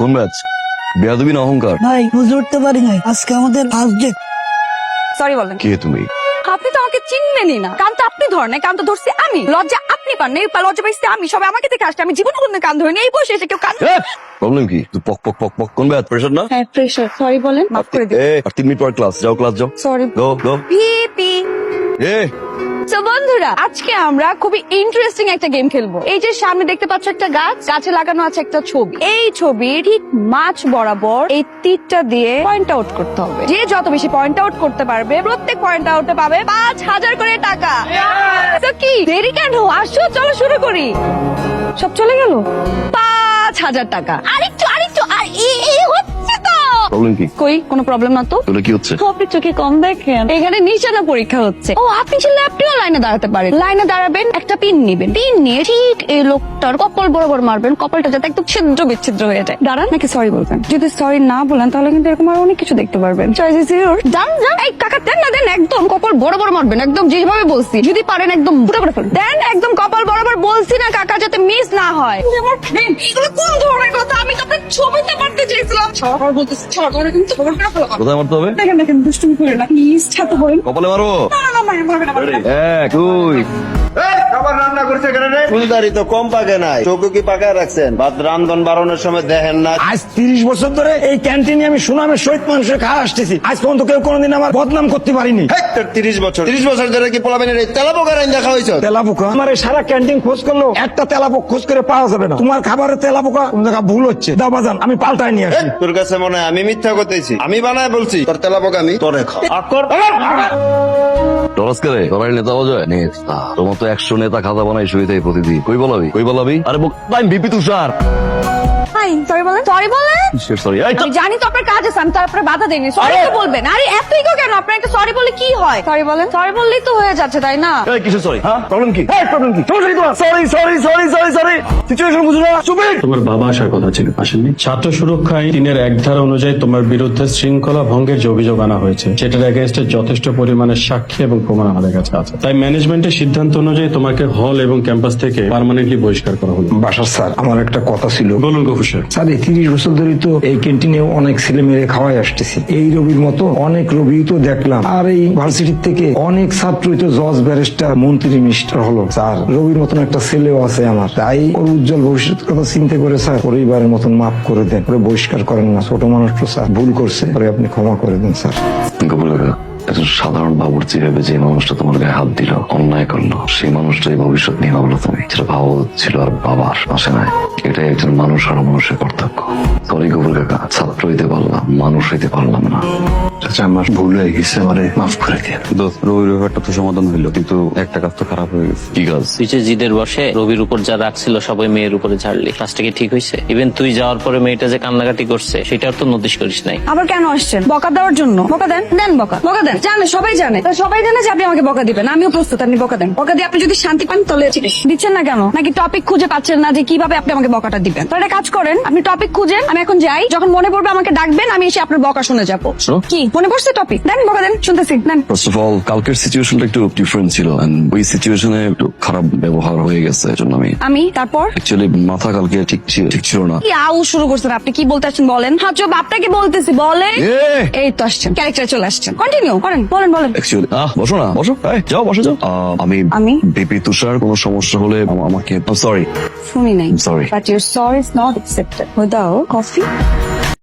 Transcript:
কোন ম্যাচ? বেয়াদবি না অহংকার? ভাই বুঝে উঠতে পারি নাই, আজকে আমাদের ফার্স্ট ডে। সরি বলেন। কে তুমি? আপনি তো আমাকে চিনবেনই না। কান তো আপনি ধরেন নাই, কান তো ধরছি আমি। লজ্জা আপনি পান নাই, লজ্জা পাইছি আমি। সবাই আমাকে দেখে আসছে, আমি জীবনে কোনদিন কান ধরিনি। এই বসে এসে কেউ কান। প্রবলেম কি? তুই পক পক পক পক কোন ম্যাচ? প্রেশার না? হ্যাঁ প্রেশার। সরি বলেন, মাফ করে দিন। আর 3 মিনিট পর ক্লাস যাও, ক্লাস যাও। সরি। গো গো। পিপি। তো বন্ধুরা, আজকে আমরা খুবই ইন্টারেস্টিং একটা গেম খেলবো। এই যে সামনে দেখতে পাচ্ছ একটা গাছ, গাছে লাগানো আছে একটা ছবি। এই ছবি ঠিক মাছ বরাবর এই তীরটা দিয়ে পয়েন্ট আউট করতে হবে। যে যত বেশি পয়েন্ট আউট করতে পারবে, প্রত্যেক পয়েন্ট আউটে পাবে 5,000 করে টাকা। তো কি দেরি কেন, আসো চলো শুরু করি। সব চলে গেল। 5,000 টাকা। আরেকটু আরেকটু, আর এই হচ্ছে তো। প্রবলেম কি? কই কোনো প্রবলেম না তো। তোলে কি হচ্ছে? আপনি চোখে কম দেখেন। এখানে নিশানা পরীক্ষা হচ্ছে। ও আপনি ছিল, আপনিও লাইনে দাঁড়াতে পারেন। লাইনে দাঁড়াবেন, একটা পিন নিবেন। পিন নিয়ে ঠিক এই লোকটার কপাল বরাবর মারবেন। কপালটা যাতে একদম ছিদ্র বিচ্ছিদ্র হয়ে যায়। দাঁড়ান, নাকি সরি বলবেন? যদি সরি না বলেন তাহলে কিন্তু এরকম আর অনেক কিছু দেখতে পারবেন। Choice is your. Done done. এই কাকা দেন না, দেন একদম কপাল বরাবর মারবেন, একদম যেভাবে বলছি। যদি পারেন একদম পুরো করে ফেলুন। দেন একদম কপাল বরাবর বলছি না কাকা, যাতে মিস না হয়। আমার ফ্রেন্ড, এগুলো কোন ধরনের কথা? আমি তো আপনার ছবিতে পারতে চেয়েছিলাম। সবার বলতেছি ছড়া কিন্তু খবর করে ফেলো। কোথায় মারতে হবে? দেখেন দেখেন, দুষ্টুমি করে না প্লিজ, ছাত্র বলেন। কপালে মারো। না না না, মারবে না, মারবে না। 1 2 খাবার রান্না করছে কেন রে? ফুলদারি তো কম পাকে নাই, চোখে কি পাকায় রাখছেন? ভাত রান্ধন বারণের সময় দেখেন না? আজ 30 বছর ধরে এই ক্যান্টিনে আমি সুনামের সহিত মানুষের খাওয়া আসতেছি। আজ পর্যন্ত কেউ কোনোদিন আমার বদনাম করতে পারিনি। হেই, তোর 30 বছর ধরে কি পোলাবেনের এই তেলাপোকা রাইন দেখা হয়েছ? তেলাপোকা আমার এই সারা ক্যান্টিন খোঁজ করলো একটা তেলাপোক খোঁজ করে পাওয়া যাবে না। তোমার খাবারের তেলাপোকা কোন জায়গা ভুল হচ্ছে। দাও বাজান, আমি পাল্টাই নিয়ে আসি। তোর কাছে মনে হয় আমি মিথ্যা করতেছি? আমি বানায় বলছি তোর তেলাপোকা আমি তোরে খা। আকর টরাস করে লড়াই নেতা হওয়া যায়? নেতা তোমার তো 100 নেতা খাতা বানাই শুয়ে থাকে প্রতিদিন। কই বলাবি, কই বলাবি? আরে টাইম ভিপি তুষার। হাই, সরি বলেন। সরি বলেন। সরি। আমি জানি তো আপনার কাজ আছে, আমি তো আপনার বাধা দেইনি। সরি তো বলবেন। আরে এত ইগো কেন আপনার? একটা সরি বলে কি হয়? সরি বলেন। সরি বললেই তো হয়ে যাচ্ছে, তাই না? এই কিসের সরি? হ্যাঁ, প্রবলেম কি? এই প্রবলেম কি? সমস্যা কি তোমার? Sorry sorry sorry sorry sorry. Situation বুঝো না? চুপে। তোমার বাবা আসার কথা ছিল, আসেননি। ছাত্র সুরক্ষায় 3-এর 1 ধারা অনুযায়ী তোমার বিরুদ্ধে শৃঙ্খলা ভঙ্গের যে অভিযোগ আনা হয়েছে, সেটার এগেইনস্টে যথেষ্ট পরিমাণে সাক্ষী এবং প্রমাণ আমাদের কাছে আছে। তাই ম্যানেজমেন্টের সিদ্ধান্ত অনুযায়ী তোমাকে হল এবং ক্যাম্পাস থেকে পার্মানেন্টলি বহিষ্কার করা হলো। বাসার স্যার, আমার একটা কথা ছিল। বলুন গফুর সাহেব। স্যার, এই 30 বছর ধরে তো এই ক্যান্টিনে অনেক ছেলে মেয়ে খাওয়াই আসতেছি। এই রবির মতো অনেক রবি তো দেখলাম। আর এই ভার্সিটির থেকে অনেক ছাত্রই তো জজ, ব্যারিস্টার, মন্ত্রী, মিনিস্টার হলো। স্যার, রবির মতন একটা ছেলেও আছে আমার। তাই ওর উজ্জ্বল ভবিষ্যতের কথা চিন্তা করে স্যার পরিবারের মতন মাফ করে দেন। ওরে বহিষ্কার করেন না। ছোট মানুষ তো স্যার, ভুল করছে, ওরে আপনি ক্ষমা করে দেন স্যার। একজন সাধারণ বাবুর্চি ভেবে যে মানুষটা তোমার গায়ে হাত দিল, অন্যায় করলো, সেই মানুষটাই ভবিষ্যৎ নিয়ে ভাবলো তুমি। যেটা ভাবা ছিল আর বাবার আসে নাই। এটাই একজন মানুষ আর মানুষের পার্থক্য। সরি গফুর কাকা, ছাত্র হইতে পারলাম, মানুষ হইতে পারলাম না। আচ্ছা, আমার ভুল হয়ে গেছে, আমারে মাফ করে দিন। রবির ব্যাপারটা তো সমাধান হইলো, কিন্তু একটা কাজ তো খারাপ হয়ে গেছে। কি কাজ? তুই যে জিদের বসে রবির উপর যা রাখছিল সবাই মেয়ের উপরে ঝাড়লি, কাজটা কি ঠিক হয়েছে? ইভেন তুই যাওয়ার পরে মেয়েটা যে কান্নাকাটি করছে সেটাও তো নোটিশ করিস নাই। আবার কেন আসছেন? বকা দেওয়ার জন্য? বকা দেন, দেন বকা, বকা দেন। জানে, সবাই জানে, সবাই জানে যে আপনি আমাকে বকা দিবেন। আমিও প্রস্তুত, আপনি বকা দেন। বকা দিয়ে আপনি যদি শান্তি পান তাহলে দিচ্ছেন না কেন? নাকি টপিক খুঁজে পাচ্ছেন না যে কিভাবে আপনি আমাকে বকাটা দিবেন? তো একটা কাজ করেন, আপনি টপিক খুঁজেন, আমি এখন যাই। যখন মনে পড়বে আমাকে ডাকবেন, আমি এসে আপনার বকা শুনে যাবো। কি মনে পড়ছে? টপিক দেন, বকা দেন, শুনতেছি, দেন। ফার্স্ট অফ অল, কালকের সিচুয়েশনটা একটু ডিফারেন্ট ছিল। ওই সিচুয়েশনে একটু খারাপ ব্যবহার হয়ে গেছে, এজন্য আমি তারপর অ্যাকচুয়ালি মাথা কালকে ঠিক ছিল না। কি আউ শুরু করছেন আপনি? কি বলতে আসছেন বলেন? হ্যাঁ চুপ, আপনাকে বলতেছি বলেন। এই তো আসছেন, ক্যারেক্টার চলে আসছেন। কন্টিনিউ করেন, বলেন বলেন। অ্যাকচুয়ালি বসো না, বসো, যাও বসে যাও। আমি বিপি তুষার, কোনো সমস্যা হলে আমাকে সরি শুনি নাই। Sorry. But your sorry is not accepted without coffee.